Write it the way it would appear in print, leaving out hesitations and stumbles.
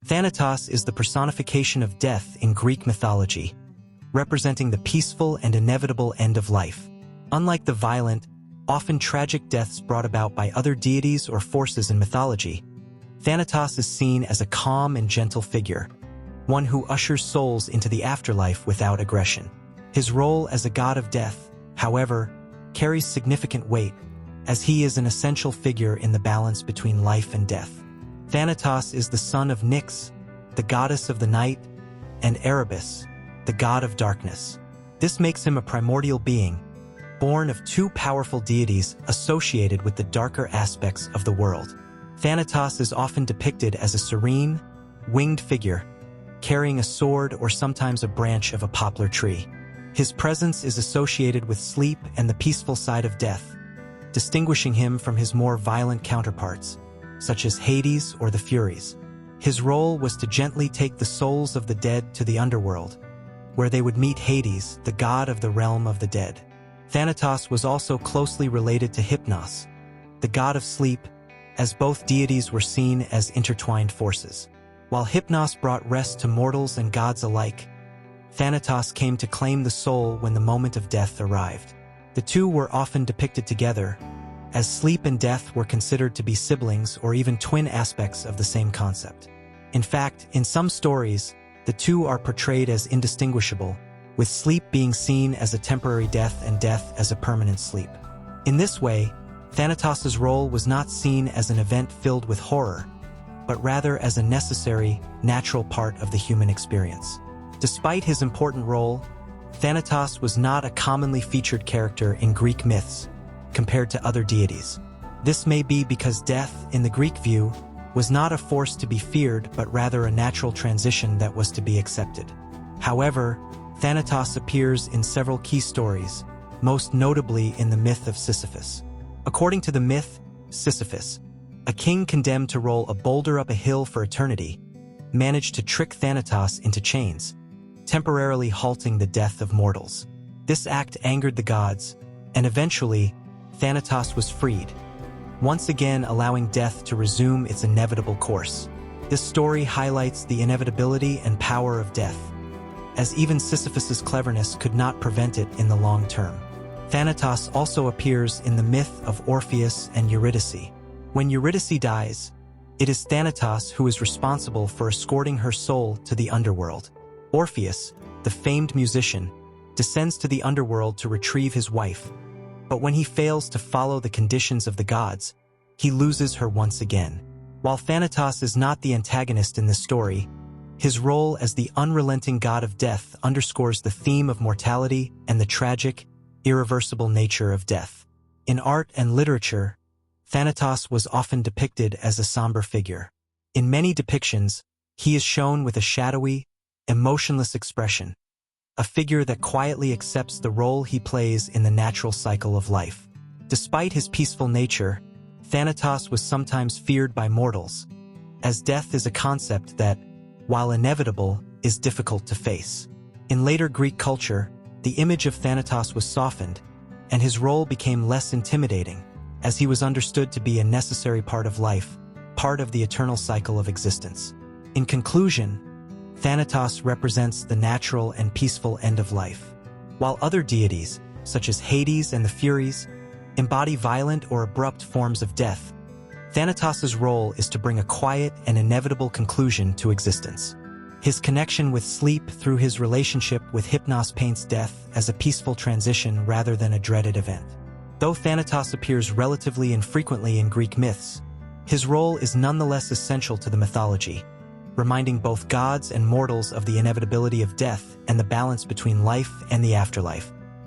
Thanatos is the personification of death in Greek mythology, representing the peaceful and inevitable end of life. Unlike the violent, often tragic deaths brought about by other deities or forces in mythology, Thanatos is seen as a calm and gentle figure, one who ushers souls into the afterlife without aggression. His role as a god of death, however, carries significant weight, as he is an essential figure in the balance between life and death. Thanatos is the son of Nyx, the goddess of the night, and Erebus, the god of darkness. This makes him a primordial being, born of two powerful deities associated with the darker aspects of the world. Thanatos is often depicted as a serene, winged figure, carrying a sword or sometimes a branch of a poplar tree. His presence is associated with sleep and the peaceful side of death, distinguishing him from his more violent counterparts, such as Hades or the Furies. His role was to gently take the souls of the dead to the underworld, where they would meet Hades, the god of the realm of the dead. Thanatos was also closely related to Hypnos, the god of sleep, as both deities were seen as intertwined forces. While Hypnos brought rest to mortals and gods alike, Thanatos came to claim the soul when the moment of death arrived. The two were often depicted together, as sleep and death were considered to be siblings or even twin aspects of the same concept. In fact, in some stories, the two are portrayed as indistinguishable, with sleep being seen as a temporary death and death as a permanent sleep. In this way, Thanatos' role was not seen as an event filled with horror, but rather as a necessary, natural part of the human experience. Despite his important role, Thanatos was not a commonly featured character in Greek myths compared to other deities. This may be because death, in the Greek view, was not a force to be feared but rather a natural transition that was to be accepted. However, Thanatos appears in several key stories, most notably in the myth of Sisyphus. According to the myth, Sisyphus, a king condemned to roll a boulder up a hill for eternity, managed to trick Thanatos into chains, temporarily halting the death of mortals. This act angered the gods, and eventually, Thanatos was freed, once again allowing death to resume its inevitable course. This story highlights the inevitability and power of death, as even Sisyphus's cleverness could not prevent it in the long term. Thanatos also appears in the myth of Orpheus and Eurydice. When Eurydice dies, it is Thanatos who is responsible for escorting her soul to the underworld. Orpheus, the famed musician, descends to the underworld to retrieve his wife, but when he fails to follow the conditions of the gods, he loses her once again. While Thanatos is not the antagonist in this story, his role as the unrelenting god of death underscores the theme of mortality and the tragic, irreversible nature of death. In art and literature, Thanatos was often depicted as a somber figure. In many depictions, he is shown with a shadowy, emotionless expression, a figure that quietly accepts the role he plays in the natural cycle of life. Despite his peaceful nature, Thanatos was sometimes feared by mortals, as death is a concept that, while inevitable, is difficult to face. In later Greek culture, the image of Thanatos was softened, and his role became less intimidating, as he was understood to be a necessary part of life, part of the eternal cycle of existence. In conclusion, Thanatos represents the natural and peaceful end of life, while other deities, such as Hades and the Furies, embody violent or abrupt forms of death. Thanatos' role is to bring a quiet and inevitable conclusion to existence. His connection with sleep through his relationship with Hypnos paints death as a peaceful transition rather than a dreaded event. Though Thanatos appears relatively infrequently in Greek myths, his role is nonetheless essential to the mythology, reminding both gods and mortals of the inevitability of death and the balance between life and the afterlife.